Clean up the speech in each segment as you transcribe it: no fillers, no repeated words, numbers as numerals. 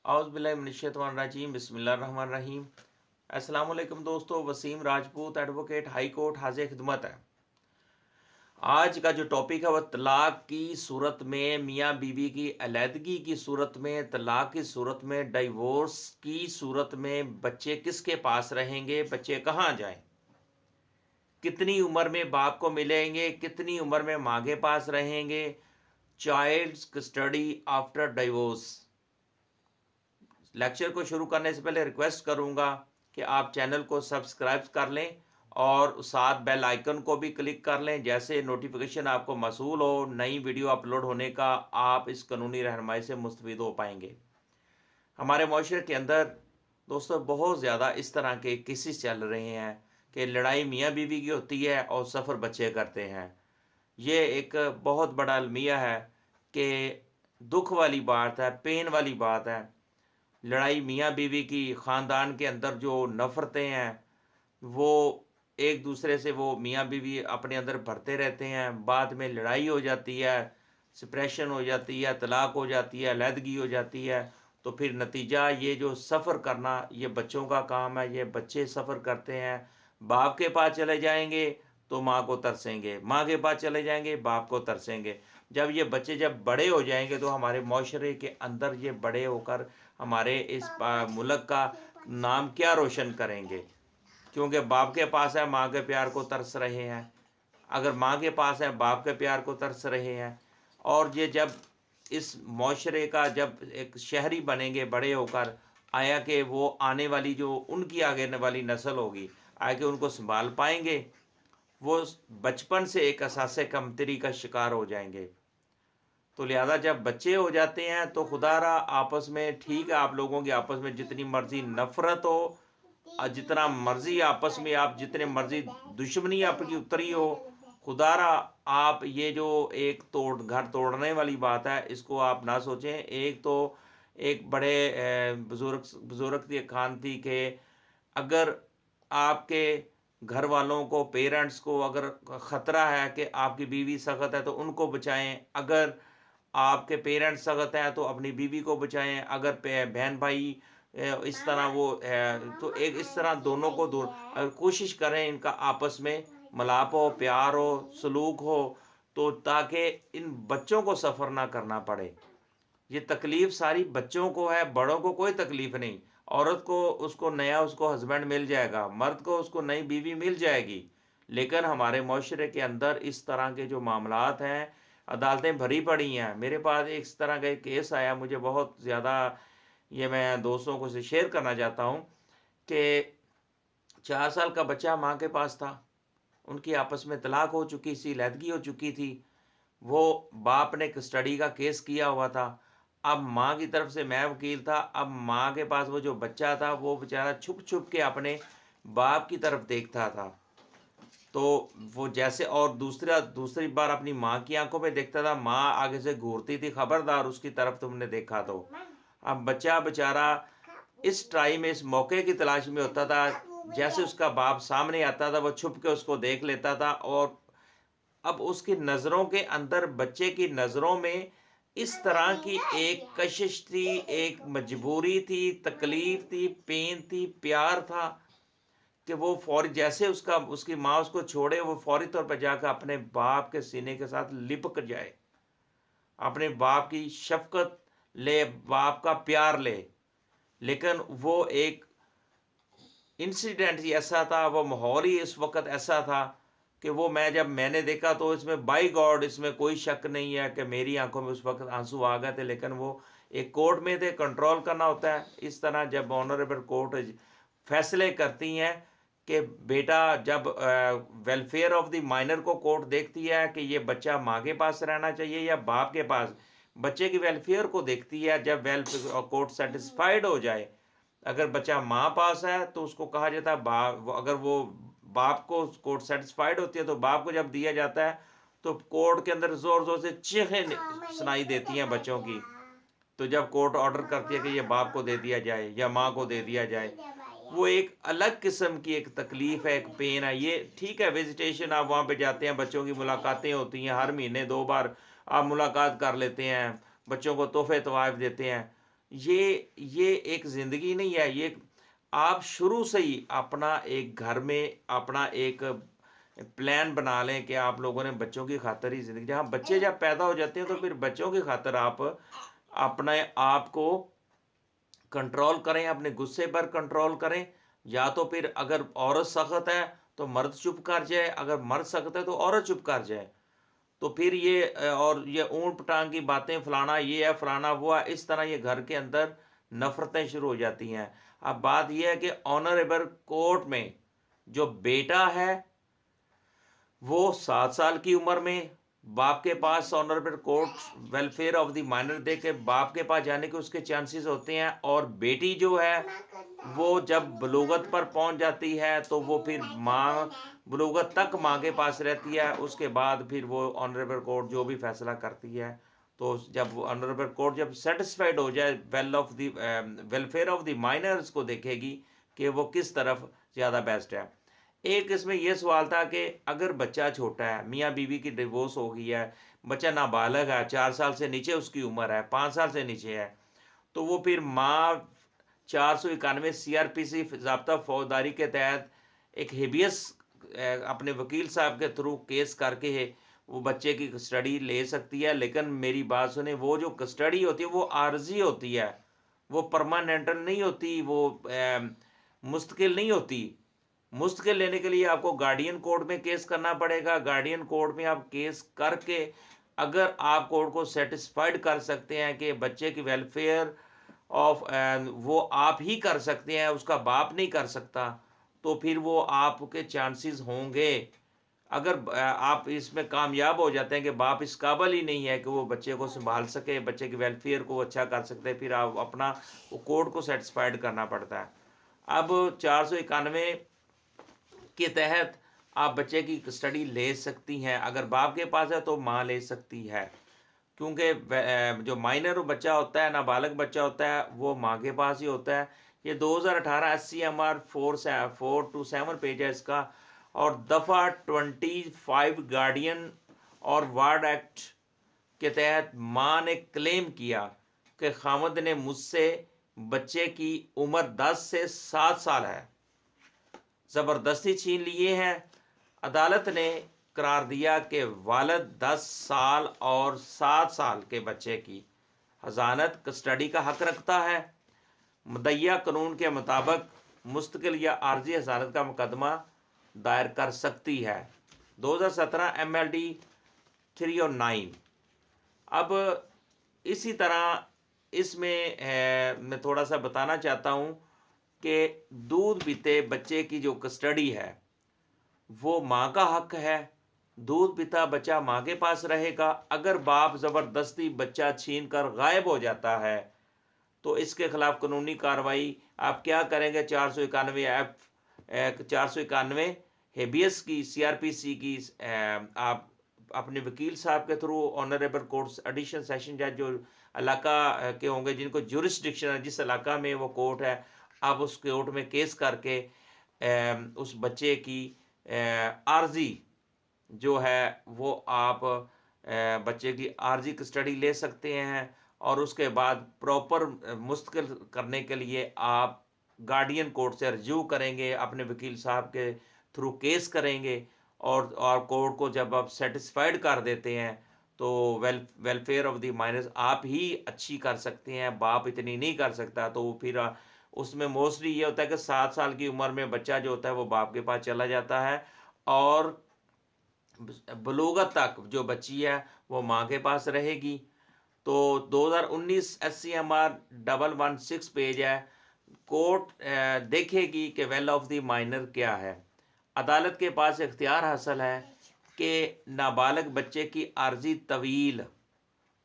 औज़ुबिल्लाहिमिनश्शैतानिर्रजीम बिस्मिल्लाहिर्रहमानिर्रहीम। अस्सलाम वालेकुम दोस्तों, Wasim Rajput advocate high court हाज़िर खिदमत है। आज का जो टॉपिक है वह तलाक की सूरत में, मियाँ बीवी की अलहदगी की सूरत में, तलाक की सूरत में, डिवोर्स की सूरत में बच्चे किसके पास रहेंगे, बच्चे कहाँ जाएं, कितनी उम्र में बाप को मिलेंगे, कितनी उम्र में माँ के पास रहेंगे, child's custody after divorce. Lecture को शुरू करने से पहले रिक्वेस्ट करूंगा कि आप चैनल को सब्सक्राइब कर लें और साथ बेल आइकन को भी क्लिक कर लें। जैसे नोटिफिकेशन आपको मसूल हो नई वीडियो अपलोड होने का, आप इस कानूनी रहनुमाई से मुस्तफीद हो पाएंगे। हमारे माशरे के अंदर दोस्तों बहुत ज़्यादा इस तरह के केसेस चल रहे हैं कि लड़ाई मियाँ बीवी की होती है और सफ़र बच्चे करते हैं। ये एक बहुत बड़ा अलमिया है कि दुख वाली बात है, पेन वाली बात है। लड़ाई मियाँ बीवी की, ख़ानदान के अंदर जो नफ़रतें हैं वो एक दूसरे से, वो मियाँ बीवी अपने अंदर भरते रहते हैं, बाद में लड़ाई हो जाती है, सेपरेशन हो जाती है, तलाक हो जाती है, अलहदगी हो जाती है। तो फिर नतीजा ये जो सफ़र करना, ये बच्चों का काम है। ये बच्चे सफ़र करते हैं, बाप के पास चले जाएंगे तो माँ को तरसेंगे, माँ के पास चले जाएंगे बाप को तरसेंगे। जब ये बच्चे जब बड़े हो जाएंगे तो हमारे माशरे के अंदर ये बड़े होकर हमारे इस मुल्क का नाम क्या रोशन करेंगे, क्योंकि बाप के पास है माँ के प्यार को तरस रहे हैं, अगर माँ के पास है बाप के प्यार को तरस रहे हैं। और ये जब इस माशरे का जब एक शहरी बनेंगे बड़े होकर, आया कि वो आने वाली जो उनकी आगे वाली नस्ल होगी, आगे उनको संभाल पाएंगे, वो बचपन से एक असासे कमतरी का शिकार हो जाएंगे। तो लिहाजा जब बच्चे हो जाते हैं तो खुदारा आपस में, ठीक है आप लोगों की आपस में जितनी मर्जी नफरत हो और जितना मर्जी आपस में आप जितने मर्जी दुश्मनी आपकी उतरी हो, खुदारा आप ये जो एक तोड़ घर तोड़ने वाली बात है इसको आप ना सोचें। एक तो एक बड़े बुजुर्ग की खान थी कि अगर आपके घर वालों को, पेरेंट्स को अगर ख़तरा है कि आपकी बीवी सख्त है तो उनको बचाएं, अगर आपके पेरेंट्स सख्त हैं तो अपनी बीवी को बचाएं, अगर बहन भाई इस तरह वो तो एक इस तरह दोनों को दूर कोशिश करें, इनका आपस में मिलाप हो, प्यार हो, सलूक हो, तो ताकि इन बच्चों को सफ़र ना करना पड़े। ये तकलीफ़ सारी बच्चों को है, बड़ों को कोई तकलीफ़ नहीं। औरत को उसको नया उसको हस्बैंड मिल जाएगा, मर्द को उसको नई बीवी मिल जाएगी। लेकिन हमारे माशरे के अंदर इस तरह के जो मामलात हैं, अदालतें भरी पड़ी हैं। मेरे पास एक इस तरह का एक केस आया, मुझे बहुत ज़्यादा, ये मैं दोस्तों को से शेयर करना चाहता हूँ कि 4 साल का बच्चा माँ के पास था, उनकी आपस में तलाक हो चुकी थी, अलहदगी हो चुकी थी। वो बाप ने कस्टडी का केस किया हुआ था। अब माँ की तरफ से मैं वकील था, अब माँ के पास वो जो बच्चा था वो बेचारा छुप छुप के अपने बाप की तरफ देखता था। तो वो जैसे, और दूसरी बार अपनी माँ की आंखों में देखता था, माँ आगे से घूरती थी, खबरदार उसकी तरफ तुमने देखा तो। अब बच्चा बेचारा इस टाइम, इस मौके की तलाश में होता था, जैसे उसका बाप सामने आता था वो छुप के उसको देख लेता था। और अब उसकी नज़रों के अंदर, बच्चे की नज़रों में इस तरह की एक कशिश थी, एक मजबूरी थी, तकलीफ थी, पेन थी, प्यार था कि वो फौरी जैसे उसका उसकी माँ उसको छोड़े, वो फौरी तौर पर जाकर अपने बाप के सीने के साथ लिपक जाए, अपने बाप की शफकत ले, बाप का प्यार ले। लेकिन वो एक इंसिडेंट ही ऐसा था, वो माहौल ही इस वक्त ऐसा था कि वो जब मैंने देखा तो इसमें बाई गॉड, इसमें कोई शक नहीं है कि मेरी आंखों में उस वक्त आंसू आ गए थे। लेकिन वो एक कोर्ट में थे, कंट्रोल करना होता है। इस तरह जब ऑनरेबल कोर्ट फैसले करती हैं कि बेटा, जब वेलफेयर ऑफ द माइनर को कोर्ट देखती है कि ये बच्चा माँ के पास रहना चाहिए या बाप के पास, बच्चे की वेलफेयर को देखती है। जब वेलफेयर कोर्ट सेटिस्फाइड हो जाए, अगर बच्चा माँ पास है तो उसको कहा जाता है बाप, अगर वो बाप को कोर्ट सेटिस्फाइड होती है तो बाप को जब दिया जाता है तो कोर्ट के अंदर जोर जोर से चीखें सुनाई देती हैं बच्चों की। तो जब कोर्ट ऑर्डर करती है कि ये बाप को दे दिया जाए या माँ को दे दिया जाए, वो एक अलग किस्म की एक तकलीफ है, एक पेन है। ये ठीक है, विजिटेशन आप वहाँ पे जाते हैं, बच्चों की मुलाकातें होती हैं, हर महीने 2 बार आप मुलाकात कर लेते हैं, बच्चों को तोहफे तवाइफ देते हैं। ये एक ज़िंदगी नहीं है, ये आप शुरू से ही अपना एक घर में अपना एक प्लान बना लें कि आप लोगों ने बच्चों की खातिर ही ज़िंदगी, जहाँ बच्चे जब पैदा हो जाते हैं तो फिर बच्चों की खातिर आप अपने आप को कंट्रोल करें, अपने गुस्से पर कंट्रोल करें। या तो फिर अगर औरत सख्त है तो मर्द चुप कर जाए, अगर मर्द सख्त है तो औरत चुप कर जाए। तो फिर ये और ये ऊंट पटांग की बातें, फलाना ये है फलाना वो है, इस तरह ये घर के अंदर नफरतें शुरू हो जाती हैं। अब बात यह है कि ऑनरेबल कोर्ट में जो बेटा है वो 7 साल की उम्र में बाप के पास honourable court welfare of the minor दे के बाप के पास जाने के उसके चांसेस होते हैं। और बेटी जो है वो जब बलूगत पर पहुंच जाती है तो वो फिर माँ बलूगत तक माँ के पास रहती है, उसके बाद फिर वो ऑनरेबल कोर्ट जो भी फैसला करती है, तो जब ऑनरेबल कोर्ट जब सेटिस्फाइड हो जाए वेलफेयर ऑफ द माइनर्स को देखेगी कि वो किस तरफ ज़्यादा बेस्ट है। एक इसमें यह सवाल था कि अगर बच्चा छोटा है, मियाँ बीवी की डिवोर्स हो गई है, बच्चा नाबालग है, 4 साल से नीचे उसकी उम्र है, 5 साल से नीचे है, तो वो फिर माँ 491 CRPC ज़ाब्ता फौजदारी के तहत एक हेबियस अपने वकील साहब के थ्रू केस करके है वो बच्चे की कस्टडी ले सकती है। लेकिन मेरी बात सुने, वो जो कस्टडी होती है वो आर्जी होती है, वो परमानेंट नहीं होती, वो मुस्तकिल नहीं होती। मुस्तकिल लेने के लिए आपको गार्डियन कोर्ट में केस करना पड़ेगा। गार्डियन कोर्ट में आप केस करके अगर आप कोर्ट को सेटिस्फाइड कर सकते हैं कि बच्चे की वेलफेयर ऑफ वो आप ही कर सकते हैं, उसका बाप नहीं कर सकता, तो फिर वो आपके चांसेस होंगे। अगर आप इसमें कामयाब हो जाते हैं कि बाप इस काबिल ही नहीं है कि वो बच्चे को संभाल सके, बच्चे की वेलफेयर को अच्छा कर सकते, फिर आप अपना वो कोर्ट को सेटिस्फाइड करना पड़ता है। अब 491 के तहत आप बच्चे की कस्टडी ले सकती हैं। अगर बाप के पास है तो माँ ले सकती है, क्योंकि जो माइनर बच्चा होता है, नाबालग बच्चा होता है, वो माँ के पास ही होता है। ये 2018 SCMR 427 पेज है इसका, और दफ़ा 25 गार्डियन और वार्ड एक्ट के तहत माँ ने क्लेम किया कि खामद ने मुझसे बच्चे की उम्र 10 से 7 साल है ज़बरदस्ती छीन लिए हैं। अदालत ने करार दिया कि वालिद 10 साल और 7 साल के बच्चे की हज़ानत कस्टडी का हक रखता है। मुद्दइया कानून के मुताबिक मुस्तकिल या आर्जी हज़ानत का मुकदमा दायर कर सकती है। 2017 MLD 309। अब इसी तरह इसमें मैं थोड़ा सा बताना चाहता हूँ कि दूध पीते बच्चे की जो कस्टडी है वो माँ का हक है। दूध पीता बच्चा माँ के पास रहेगा। अगर बाप ज़बरदस्ती बच्चा छीन कर गायब हो जाता है तो इसके खिलाफ कानूनी कार्रवाई आप क्या करेंगे? 491 हेबियस की CRPC की आप अपने वकील साहब के through honourable court additional session जज जो इलाका के होंगे, जिनको जुरिस्डिक्शन है, जिस इलाका में वो कोर्ट है, आप उस कोर्ट में केस करके उस बच्चे की आर्जी जो है वो आप बच्चे की आर्जी कस्टडी ले सकते हैं। और उसके बाद प्रॉपर मुस्तकिल करने के लिए आप गार्डियन कोर्ट से रजू करेंगे, अपने वकील साहब के थ्रू केस करेंगे, और कोर्ट को जब आप सेटिस्फाइड कर देते हैं तो वेलफेयर ऑफ द माइनर्स आप ही अच्छी कर सकते हैं, बाप इतनी नहीं कर सकता। तो फिर उसमें मोस्टली ये होता है कि 7 साल की उम्र में बच्चा जो होता है वो बाप के पास चला जाता है, और बलूगत तक जो बच्ची है वो माँ के पास रहेगी। तो 2019 SCMR 116 पेज है। कोर्ट देखेगी कि वेल ऑफ द माइनर क्या है। अदालत के पास इख्तियार हासिल है कि नाबालग बच्चे की आर्जी तवील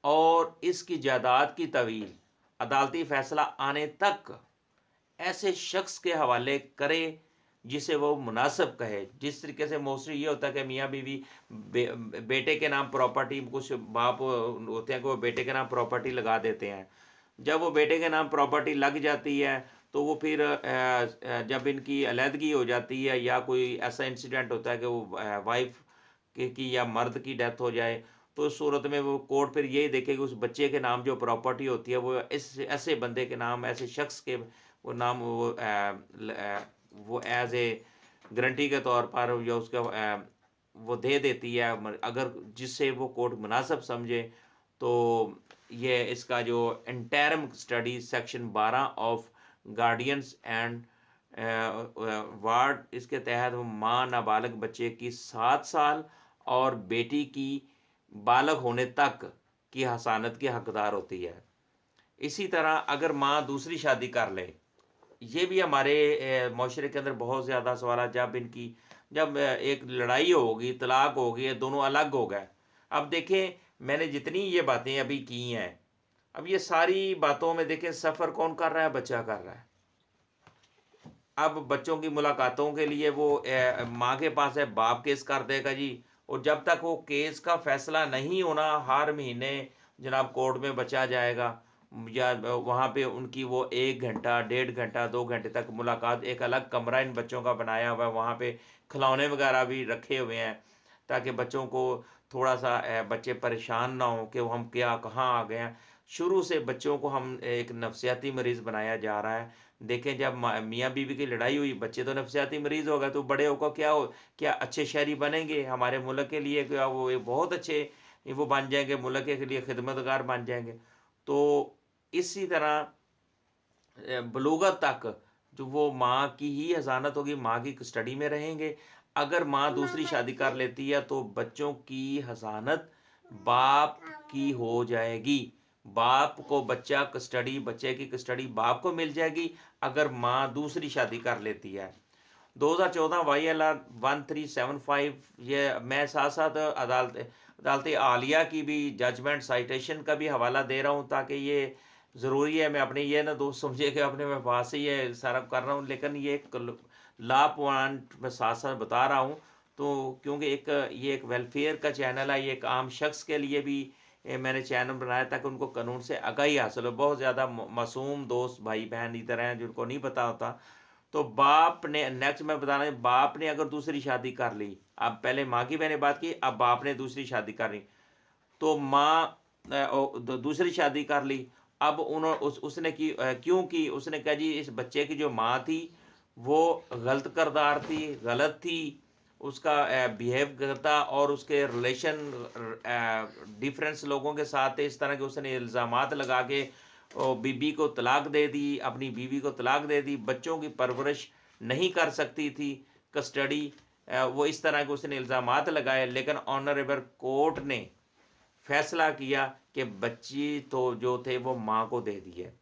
और इसकी जायदाद की तवील अदालती फ़ैसला आने तक ऐसे शख्स के हवाले करे जिसे वो मुनासिब कहे। जिस तरीके से मोस्टली ये होता है कि मियाँ बीवी बेटे के नाम प्रॉपर्टी, कुछ बाप होते हैं कि वो बेटे के नाम प्रॉपर्टी लगा देते हैं। जब वो बेटे के नाम प्रॉपर्टी लग जाती है तो वो फिर जब इनकी अलहदगी हो जाती है या कोई ऐसा इंसिडेंट होता है कि वो वाइफ की या मर्द की डेथ हो जाए, तो उस सूरत में वो कोर्ट फिर यही देखे कि उस बच्चे के नाम जो प्रॉपर्टी होती है वो इस ऐसे बंदे के नाम, ऐसे शख्स के वो नाम वो एज ए गारंटी के तौर पर या उसका वो दे देती है, अगर जिससे वो कोर्ट मुनासिब समझे। तो ये इसका जो interim study section 12 of guardians and ward, इसके तहत वो माँ नाबालग बच्चे की 7 साल और बेटी की बालग होने तक की हसानत की हकदार होती है। इसी तरह अगर माँ दूसरी शादी कर ले, ये भी हमारे माशरे के अंदर बहुत ज़्यादा सवाल है। जब एक लड़ाई होगी, तलाक होगी, दोनों अलग हो गए। अब देखें, मैंने जितनी ये बातें अभी की हैं, अब ये सारी बातों में देखें सफ़र कौन कर रहा है? बच्चा कर रहा है। अब बच्चों की मुलाकातों के लिए वो माँ के पास है, बाप केस कर देगा जी। और जब तक वो केस का फैसला नहीं होना, हर महीने जनाब कोर्ट में बचा जाएगा, या वहाँ पे उनकी वो 1 घंटा, 1.5 घंटा, 2 घंटे तक मुलाकात, एक अलग कमरा इन बच्चों का बनाया हुआ है, वहाँ पे खिलौने वगैरह भी रखे हुए हैं ताकि बच्चों को थोड़ा सा बच्चे परेशान ना हो कि वो हम क्या कहाँ आ गए हैं। शुरू से बच्चों को हम एक नफसियाती मरीज़ बनाया जा रहा है। देखें, जब मियाँ बीवी की लड़ाई हुई, बच्चे तो नफसियाती मरीज़ हो गए, तो बड़े होकर क्या अच्छे शहरी बनेंगे हमारे मुल्क के लिए? क्या वो एक बहुत अच्छे वो बन जाएंगे, मुल्क के लिए खिदमतगार बन जाएंगे? तो इसी तरह बलूगत तक जो वो माँ की ही हज़ानत होगी, माँ की कस्टडी में रहेंगे। अगर माँ दूसरी शादी कर लेती है तो बच्चों की हज़ानत बाप की हो जाएगी। बाप को बच्चे की कस्टडी बाप को मिल जाएगी अगर माँ दूसरी शादी कर लेती है। 2014 YLR 1375, ये मैं साथ साथ अदालत आलिया की भी जजमेंट साइटेशन का भी हवाला दे रहा हूँ, ताकि ये ज़रूरी है, मैं अपने ये ना दोस्त समझे कि अपने मैं पास से ये सारा कर रहा हूँ, लेकिन ये एक ला पॉइंट मैं साथ साथ बता रहा हूँ। तो क्योंकि ये एक वेलफेयर का चैनल है, ये एक आम शख्स के लिए भी मैंने चैनल बनाया ताकि उनको कानून से आगाही हासिल हो। बहुत ज़्यादा मासूम दोस्त भाई बहन इधर हैं जिनको नहीं पता होता। तो बाप ने, नेक्स्ट मैं बता रहा हूँ, बाप ने अगर दूसरी शादी कर ली, अब पहले माँ की मैंने बात की, अब बाप ने दूसरी शादी कर ली, तो माँ दूसरी शादी कर ली। अब उसने क्यों की? उसने कहा जी इस बच्चे की जो माँ थी वो गलत किरदार थी, गलत थी, उसका बिहेव करता और उसके रिलेशन डिफरेंस लोगों के साथ थे, इस तरह के उसने इल्ज़ामात लगा के बीबी को तलाक दे दी, अपनी बीवी को तलाक दे दी, बच्चों की परवरिश नहीं कर सकती थी, कस्टडी, वो इस तरह के उसने इल्ज़ामात लगाए। लेकिन ऑनरेबल कोर्ट ने फैसला किया कि बच्ची तो जो थे वो माँ को दे दिए,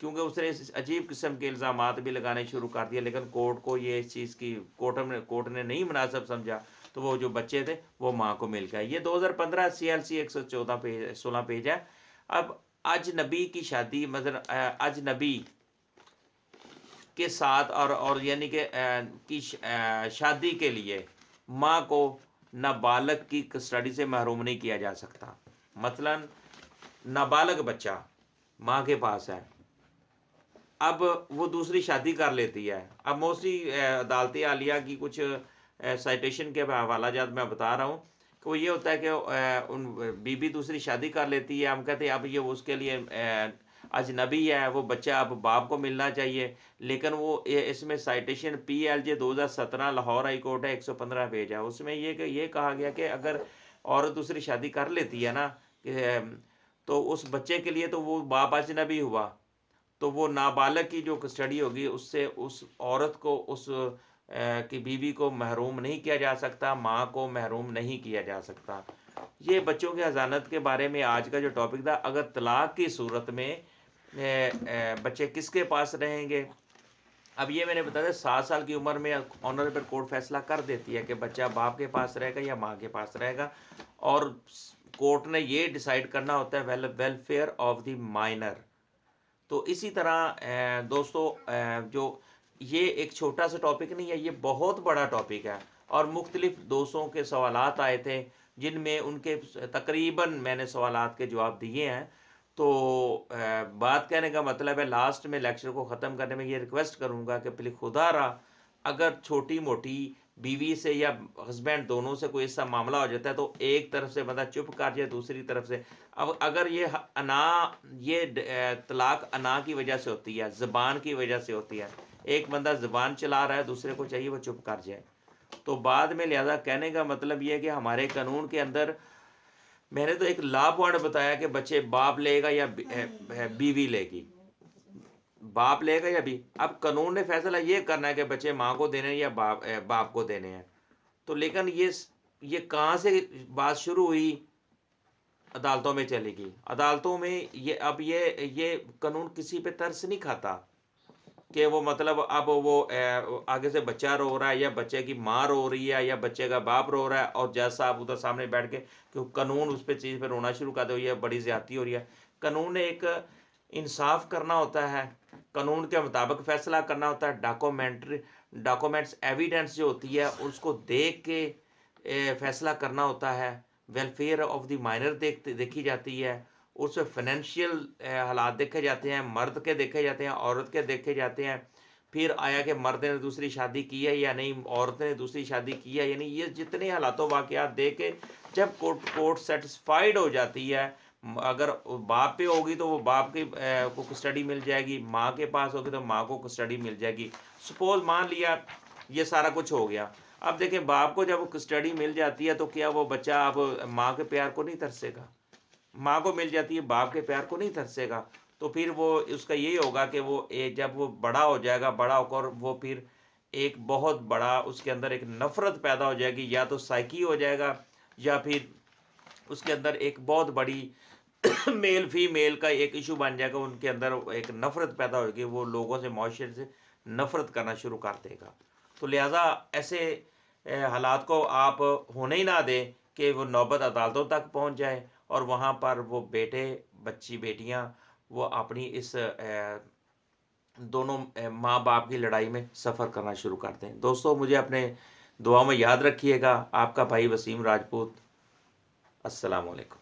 क्योंकि उसने इस अजीब किस्म के इल्ज़ामात भी लगाने शुरू कर दिए। लेकिन कोर्ट को ये इस चीज़ की कोर्ट ने नहीं मुनासिब समझा, तो वो जो बच्चे थे वो माँ को मिल गए। ये 2015 CLC 114 पेज 16 पेज है। अब अजनबी की शादी, मतलब अजनबी के साथ और यानी कि शादी के लिए माँ को नाबालग की कस्टडी से महरूम नहीं किया जा सकता। मसलन नाबालग बच्चा माँ के पास है, अब वो दूसरी शादी कर लेती है। अब मोस्टली अदालत आलिया की कुछ साइटेशन के हवाला जात मैं बता रहा हूँ कि वो ये होता है कि उन बीबी दूसरी शादी कर लेती है, हम कहते हैं अब ये उसके लिए अजनबी है, वो बच्चा अब बाप को मिलना चाहिए। लेकिन वो इसमें citation PLJ 2017 Lahore high court है, 115 पेज है, उसमें ये कहा गया कि अगर औरत दूसरी शादी कर लेती है ना, तो उस बच्चे के लिए तो वो बाप अजनबी हुआ, तो वो नाबालग की जो कस्टडी होगी उससे उस औरत को की बीवी को महरूम नहीं किया जा सकता, माँ को महरूम नहीं किया जा सकता। ये बच्चों की हज़ानत के बारे में आज का जो टॉपिक था। अगर तलाक की सूरत में बच्चे किसके पास रहेंगे? अब ये मैंने बताया 7 साल की उम्र में ऑनरेबल कोर्ट फैसला कर देती है कि बच्चा बाप के पास रहेगा या माँ के पास रहेगा, और कोर्ट ने ये डिसाइड करना होता है वेलफेयर ऑफ द माइनर। तो इसी तरह दोस्तों, जो ये एक छोटा सा टॉपिक नहीं है, ये बहुत बड़ा टॉपिक है, और मुख्तलिफ दोस्तों के सवालात आए थे जिनमें उनके तकरीबन मैंने सवालात के जवाब दिए हैं। तो बात कहने का मतलब है, लास्ट में लेक्चर को ख़त्म करने में ये रिक्वेस्ट करूँगा कि प्लीज़ खुदा रहा, अगर छोटी मोटी बीवी से या हस्बैंड दोनों से कोई ऐसा मामला हो जाता है तो एक तरफ से बंदा चुप कर जाए, दूसरी तरफ से। अब अगर ये तलाक अना की वजह से होती है, ज़बान की वजह से होती है, एक बंदा ज़बान चला रहा है, दूसरे को चाहिए वो चुप कर जाए, तो बाद में लिहाजा कहने का मतलब ये है कि हमारे कानून के अंदर मैंने तो एक लॉ पॉइंट बताया कि बच्चे बाप लेगा या बीवी लेगी, बाप लेगा या भी। अब कानून ने फैसला ये करना है कि बच्चे माँ को देने हैं या बाप को देने हैं। तो लेकिन ये कहाँ से बात शुरू हुई? अदालतों में चलेगी। अदालतों में ये कानून किसी पे तरस नहीं खाता कि वो मतलब अब वो आगे से बच्चा रो रहा है या बच्चे की माँ रो रही है या बच्चे का बाप रो रहा है और जज साहब उधर सामने बैठ के कानून उस पर चीज़ पे रोना शुरू कर दो, ये बड़ी ज्यादती हो रही है। कानून ने एक इंसाफ करना होता है, कानून के मुताबिक फैसला करना होता है। डॉक्यूमेंट्स एविडेंस जो होती है उसको देख के फैसला करना होता है। वेलफेयर ऑफ द माइनर देखी जाती है, उसमें फाइनेंशियल हालात देखे जाते हैं, मर्द के देखे जाते हैं, औरत के देखे जाते हैं। फिर आया कि मर्द ने दूसरी शादी की है या नहीं, औरत ने दूसरी शादी की है यानी ये जितने हालातों वाक़यात देख के जब कोर्ट सेटिस्फाइड हो जाती है, अगर बाप पे होगी तो वो बाप की को कस्टडी मिल जाएगी, माँ के पास होगी तो माँ को कस्टडी मिल जाएगी। सपोज मान लिया ये सारा कुछ हो गया, अब देखें बाप को जब कस्टडी मिल जाती है तो क्या वो बच्चा अब माँ के प्यार को नहीं तरसेगा? माँ को मिल जाती है, बाप के प्यार को नहीं तरसेगा। तो फिर वो उसका यही होगा कि वो जब वो बड़ा हो जाएगा, बड़ा होकर वो फिर एक बहुत बड़ा उसके अंदर एक नफ़रत पैदा हो जाएगी, या तो साइकी हो जाएगा या फिर उसके अंदर एक बहुत बड़ी मेल फीमेल का एक इशू बन जाएगा, उनके अंदर एक नफ़रत पैदा होगी, वो लोगों से माशरे से नफ़रत करना शुरू कर देगा। तो लिहाजा ऐसे हालात को आप होने ही ना दें कि वो नौबत अदालतों तक पहुंच जाए और वहाँ पर वो बेटे बेटियाँ वो अपनी इस दोनों माँ बाप की लड़ाई में सफ़र करना शुरू करते हैं। दोस्तों मुझे अपने दुआ में याद रखिएगा। आपका भाई वसीम राजपूत। अस्सलाम वालेकुम।